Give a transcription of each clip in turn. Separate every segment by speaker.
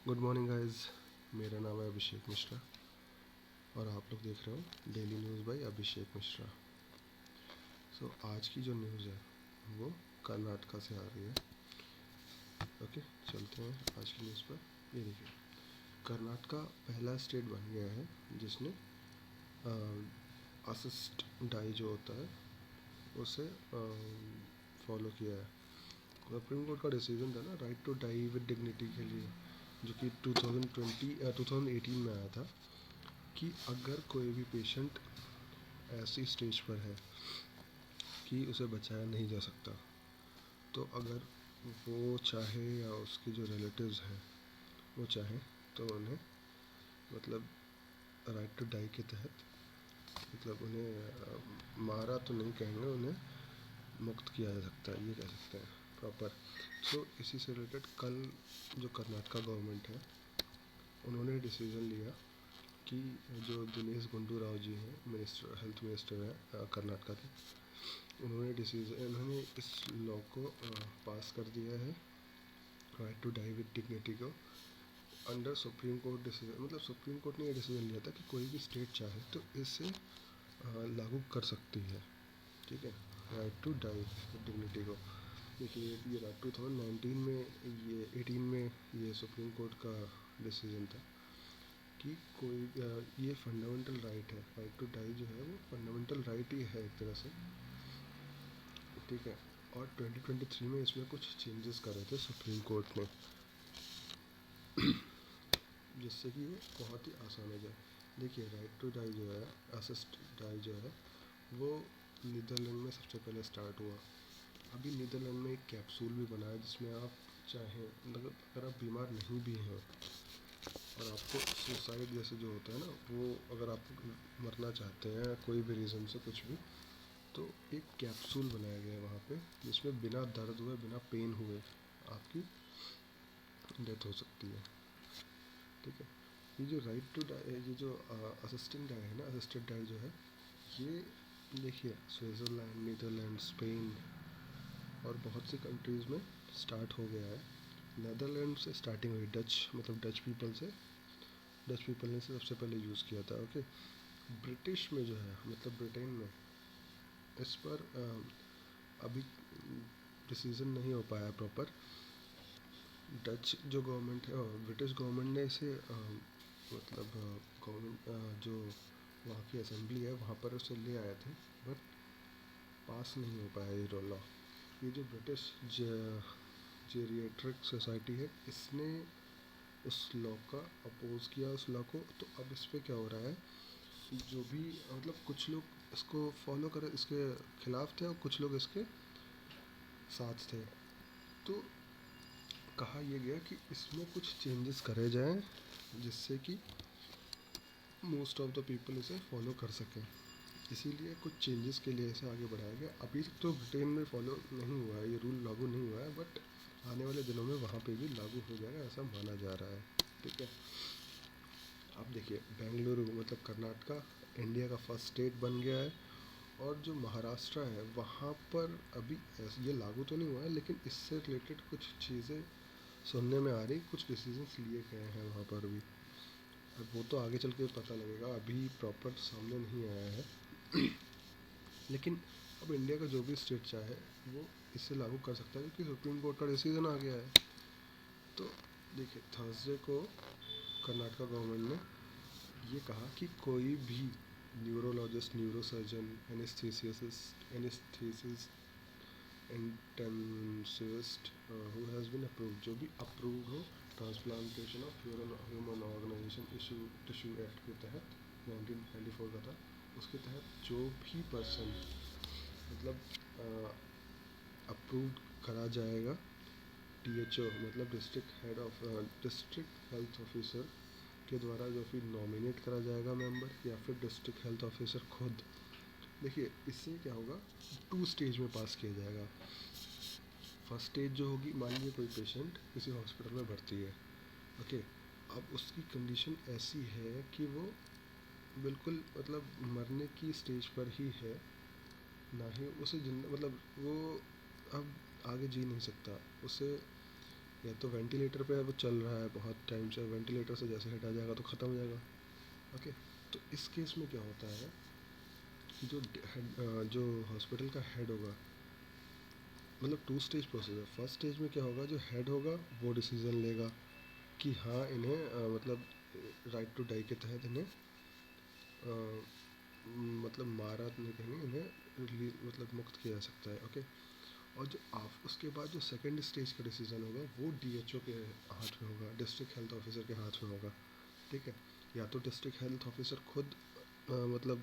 Speaker 1: Good morning guys. मेरा नाम है अभिषेक मिश्रा और आप लोग देख रहे हो daily news bye Abhishek Mishra. आज की जो न्यूज़ है वो कर्नाटका से आ रही है। ओके, चलते हैं आज की न्यूज़ पर। ये देखिए, कर्नाटका पहला स्टेट बन गया है जिसने असिस्ट डाई जो होता है उसे फॉलो किया है। सुप्रीम कोर्ट का डिसीजन था ना, right to die with dignity के लिए, जो कि 2018 में आया था, कि अगर कोई भी पेशेंट ऐसी स्टेज पर है कि उसे बचाया नहीं जा सकता, तो अगर वो चाहे या उसके जो रिलेटिव्स हैं वो चाहे तो उन्हें मतलब राइट टू डाई के तहत मतलब उन्हें मारा तो नहीं कहेंगे, उन्हें मुक्त किया जा सकता है, ये कह सकते हैं प्रॉपर। इसी से रिलेटेड कल जो कर्नाटका गवर्नमेंट है उन्होंने डिसीज़न लिया कि जो दिनेश गुंडू राव जी हैं, हेल्थ मिनिस्टर हैं कर्नाटका के, उन्होंने इस लॉ को पास कर दिया है, right to die with dignity को, अंडर सुप्रीम कोर्ट डिसीजन। मतलब सुप्रीम कोर्ट ने ये डिसीजन लिया था कि कोई भी स्टेट चाहे तो इसे लागू कर सकती है, ठीक है, right to die with dignity को। देखिए, ये 2019 में, ये 18 में ये सुप्रीम कोर्ट का डिसीजन था कि कोई ये फंडामेंटल राइट है। राइट टू डाई जो है वो फंडामेंटल राइट ही है एक तरह से, ठीक है। और 2023 में इसमें कुछ चेंजेस करे थे सुप्रीम कोर्ट ने, जिससे कि ये बहुत ही आसान हो जाए। देखिए, राइट टू डाई जो है, असिस्ट डाई जो है, वो नीदरलैंड में सबसे पहले स्टार्ट हुआ। अभी नीदरलैंड में एक कैप्सूल भी बना है जिसमें आप चाहें, मतलब अगर आप बीमार नहीं भी हैं और आपको सुसाइड जैसे जो होता है ना, वो अगर आप मरना चाहते हैं कोई भी रीज़न से कुछ भी, तो एक कैप्सूल बनाया गया है वहाँ पे जिसमें बिना दर्द हुए, बिना पेन हुए आपकी डेथ हो सकती है, ठीक है। ये जो राइट टू डाई, ये जो असिस्टेंट डाई है ना, असिस्टेड डाई जो है, ये देखिए स्विट्ज़रलैंड, नीदरलैंड, स्पेन और बहुत सी कंट्रीज़ में स्टार्ट हो गया है। नीदरलैंड से स्टार्टिंग हुई, मतलब डच पीपल ने सबसे पहले यूज़ किया था। ओके, ब्रिटिश में जो है, मतलब ब्रिटेन में इस पर अभी डिसीज़न नहीं हो पाया प्रॉपर। डच जो गवर्नमेंट है और ब्रिटिश गवर्नमेंट ने इसे मतलब गवर्नमेंट जो वहाँ की असेंबली है वहाँ पर उसे ले आए थे, बट पास नहीं हो पाया ये लॉ। ये जो ब्रिटिश जेरिएट्रिक सोसाइटी है, इसने उस लॉ का अपोज किया, उस लॉ को। तो अब इस पर क्या हो रहा है, जो भी मतलब कुछ लोग इसको फॉलो कर, इसके खिलाफ थे और कुछ लोग इसके साथ थे। तो कहा यह गया कि इसमें कुछ चेंजेस करे जाएं जिससे कि मोस्ट ऑफ द पीपल इसे फॉलो कर सकें। इसीलिए कुछ चेंजेस के लिए इसे आगे बढ़ाया गया। अभी तक तो ब्रिटेन में फॉलो नहीं हुआ है, ये रूल लागू नहीं हुआ है, बट आने वाले दिनों में वहाँ पे भी लागू हो जाएगा ऐसा माना जा रहा है, ठीक है। आप देखिए, बेंगलुरु मतलब कर्नाटका इंडिया का फर्स्ट स्टेट बन गया है, और जो महाराष्ट्र है वहाँ पर अभी ये लागू तो नहीं हुआ है, लेकिन इससे रिलेटेड कुछ चीज़ें सुनने में आ रही, कुछ डिसीजंस लिए गए हैं वहाँ पर भी। अब वो तो आगे चल के पता लगेगा, अभी प्रॉपर सामने नहीं आया है। लेकिन अब इंडिया का जो भी स्टेट चाहे वो इसे लागू कर सकता है, क्योंकि सुप्रीम कोर्ट का डिसीजन आ गया है। तो देखिए, थर्सडे को कर्नाटका गवर्नमेंट ने ये कहा कि कोई भी neurologist, neurosurgeon, anaesthetist, intensivist who has been approved, जो भी अप्रूव्ड हो transplantation of human organisation tissue act के तहत, 1994 का था, उसके तहत जो भी पर्सन मतलब अप्रूव्ड करा जाएगा, DHO मतलब डिस्ट्रिक्ट हेल्थ ऑफिसर के द्वारा, जो फिर नॉमिनेट करा जाएगा मेंबर, या फिर डिस्ट्रिक्ट हेल्थ ऑफिसर खुद। देखिए, इससे क्या होगा, 2 स्टेज में पास किया जाएगा। फर्स्ट स्टेज जो होगी, मान लीजिए कोई पेशेंट किसी हॉस्पिटल में भर्ती है, ओके, अब उसकी कंडीशन ऐसी है कि वो बिल्कुल मतलब मरने की स्टेज पर ही है, ना ही उसे मतलब वो अब आगे जी नहीं सकता, उसे या तो वेंटिलेटर पे वो चल रहा है बहुत टाइम से, वेंटिलेटर से जैसे हटा जाएगा तो ख़त्म हो जाएगा। ओके, तो इस केस में क्या होता है कि जो हॉस्पिटल का हेड होगा, मतलब टू स्टेज प्रोसेस है। फर्स्ट स्टेज में क्या होगा, जो हेड होगा वो डिसीज़न लेगा कि हाँ इन्हें मतलब राइट टू डाई के तहत इन्हें मतलब मारा नहीं कहेंगे, इन्हें मतलब मुक्त किया जा सकता है। ओके, और जो आप उसके बाद जो सेकंड स्टेज का डिसीज़न होगा वो डीएचओ के हाथ में होगा, डिस्ट्रिक्ट हेल्थ ऑफिसर के हाथ में होगा। ठीक है, या तो डिस्ट्रिक्ट हेल्थ ऑफिसर खुद मतलब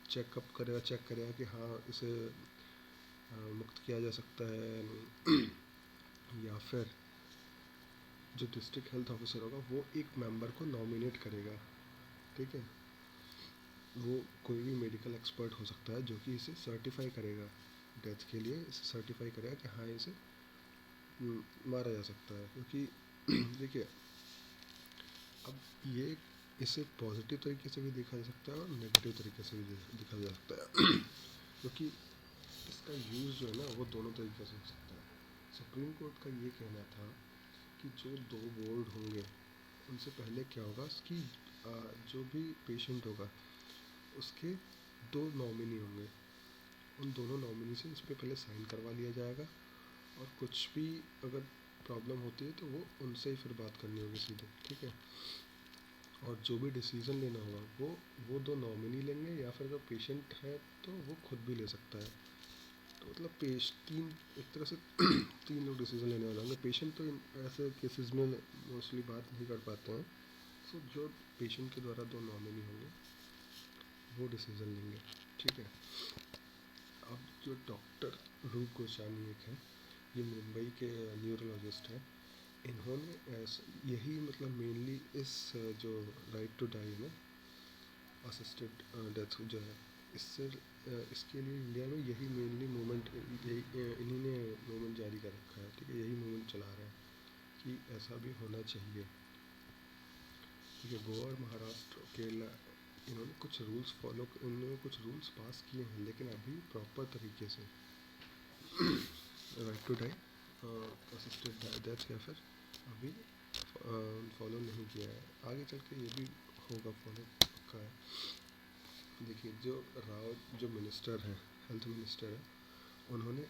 Speaker 1: चेकअप करेगा, चेक करेगा कि हाँ इसे मुक्त किया जा सकता है या फिर जो डिस्ट्रिक्ट हेल्थ ऑफिसर होगा वो एक मेंबर को नॉमिनेट करेगा। ठीक है, वो कोई भी मेडिकल एक्सपर्ट हो सकता है जो कि इसे सर्टिफाई करेगा, डेथ के लिए इसे सर्टिफाई करेगा कि हाँ इसे मारा जा सकता है। क्योंकि देखिए, अब ये इसे पॉजिटिव तरीके से भी देखा जा सकता है और नेगेटिव तरीके से भी देखा जा सकता है क्योंकि इसका यूज़ जो है ना वो दोनों तरीके से हो सकता है। सुप्रीम कोर्ट का ये कहना था कि जो दो बोर्ड होंगे उनसे पहले क्या होगा कि जो भी पेशेंट होगा उसके दो नॉमिनी होंगे, उन दोनों नॉमिनी से इस पर पहले साइन करवा लिया जाएगा और कुछ भी अगर प्रॉब्लम होती है तो वो उनसे ही फिर बात करनी होगी सीधे। ठीक है, और जो भी डिसीज़न लेना होगा वो दो नॉमिनी लेंगे या फिर अगर पेशेंट है तो वो खुद भी ले सकता है। तो मतलब तीन एक तरह से तीन लोग डिसीज़न लेने वाले होंगे। पेशेंट तो ऐसे केसेस में मोस्टली बात नहीं कर पाते हैं, तो जो पेशेंट के द्वारा दो नॉमिनी होंगे वो डिसीज़न लेंगे। ठीक है, अब जो डॉक्टर रूप गोस्वामी एक है, ये मुंबई के न्यूरोलॉजिस्ट हैं। इन्होंने यही मतलब मेनली इस जो राइट टू डाई में असिस्टेड डेथ जो है इससे इसके लिए इंडिया में यही मेनली मूवमेंट, इन्हीं ने मूवमेंट जारी कर रखा है। ठीक है, यही मूवमेंट चला रहा है कि ऐसा भी होना चाहिए। ठीक है, गोवा और महाराष्ट्र, केरला, इन्होंने कुछ रूल्स फॉलो, इन्होंने कुछ रूल्स पास किए हैं लेकिन अभी प्रॉपर तरीके से right to die assisted death या फिर अभी फॉलो नहीं किया है। आगे चल के ये भी होगा फॉलो पक्का है। देखिए, जो राव जो मिनिस्टर हैं, हेल्थ मिनिस्टर है, उन्होंने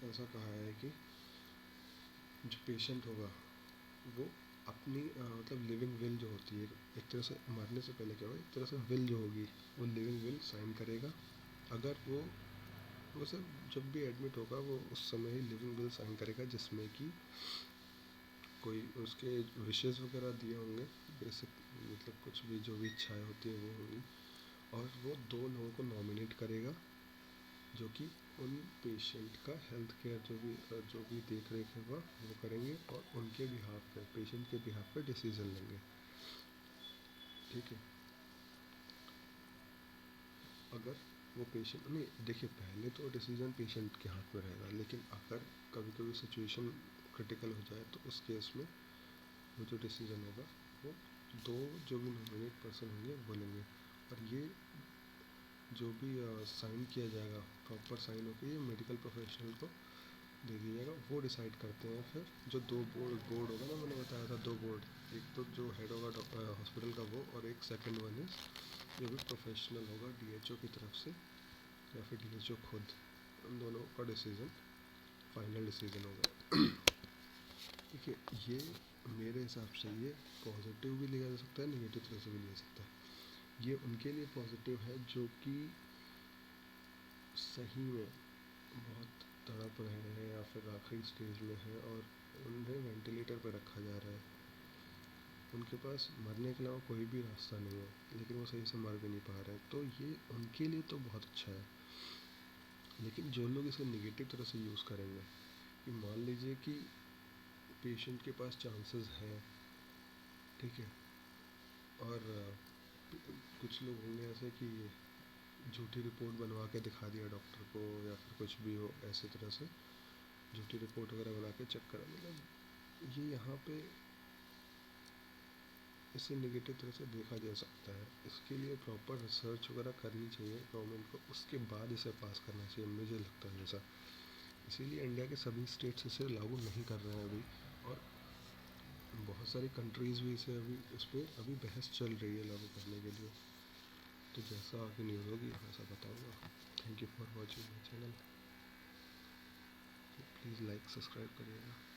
Speaker 1: ऐसा कहा है कि जो पेशेंट होगा वो अपनी मतलब लिविंग विल जो होती है, एक तरह से मरने से पहले क्या होगा, एक तरह से विल जो होगी वो लिविंग विल साइन करेगा। अगर वो सब जब भी एडमिट होगा वो उस समय ही लिविंग विल साइन करेगा जिसमें कि कोई उसके विशेज़ वगैरह दिए होंगे, बेसिक मतलब कुछ भी जो भी इच्छाएँ होती हैं वो होंगी, और वो दो लोगों को नॉमिनेट करेगा जो कि उन पेशेंट का हेल्थ केयर जो भी देख रेख है वो करेंगे और उनके बिहाफ पे, पेशेंट के बिहाफ पे डिसीज़न लेंगे। ठीक है, अगर वो पेशेंट नहीं, देखिए पहले तो डिसीज़न पेशेंट के हाथ में रहेगा, लेकिन अगर कभी कभी सिचुएशन क्रिटिकल हो जाए तो उस केस में वो जो डिसीज़न होगा वो दो जो भी नॉमिनेट पर्सन होंगे वो लेंगे। और ये जो भी साइन किया जाएगा, प्रॉपर साइन होकर ये मेडिकल प्रोफेशनल को दे दिया जाएगा, वो डिसाइड करते हैं। फिर जो दो बोर्ड होगा ना, मैंने बताया था दो बोर्ड, एक तो जो हेड होगा हॉस्पिटल का वो, और एक सेकंड वन इज जो भी प्रोफेशनल होगा डीएचओ की तरफ से या फिर डीएचओ खुद, उन दोनों का डिसीज़न फाइनल डिसीज़न होगा। देखिए, ये मेरे हिसाब से ये पॉजिटिव भी लिया जा सकता है, नेगेटिव तरह से भी लिया जा सकता है। ये उनके लिए पॉजिटिव है जो कि सही में बहुत तड़प रहे हैं या फिर आखिरी स्टेज में हैं और उन्हें वेंटिलेटर पर रखा जा रहा है, उनके पास मरने के अलावा कोई भी रास्ता नहीं है लेकिन वो सही से मर भी नहीं पा रहे हैं, तो ये उनके लिए तो बहुत अच्छा है। लेकिन जो लोग इसे निगेटिव तरह से यूज़ करेंगे, कि मान लीजिए कि पेशेंट के पास चांसेस हैं, ठीक है, और कुछ लोग होंगे ऐसे कि झूठी रिपोर्ट बनवा के दिखा दिया डॉक्टर को या फिर कुछ भी हो ऐसे तरह से झूठी रिपोर्ट वगैरह बना के चेक करा, मतलब ये यहाँ पे इसे नेगेटिव तरह से देखा जा सकता है। इसके लिए प्रॉपर रिसर्च वगैरह करनी चाहिए गवर्नमेंट को, उसके बाद इसे पास करना चाहिए, मुझे लगता है ऐसा। इसीलिए इंडिया के सभी स्टेट्स इसे लागू नहीं कर रहे हैं अभी, और बहुत सारी कंट्रीज़ भी इसे अभी इस पर अभी बहस चल रही है लागू करने के लिए। तो जैसा आगे न्यूज़ होगी वैसा बताऊँगा। Thank you for watching my channel. Please like subscribe करिएगा।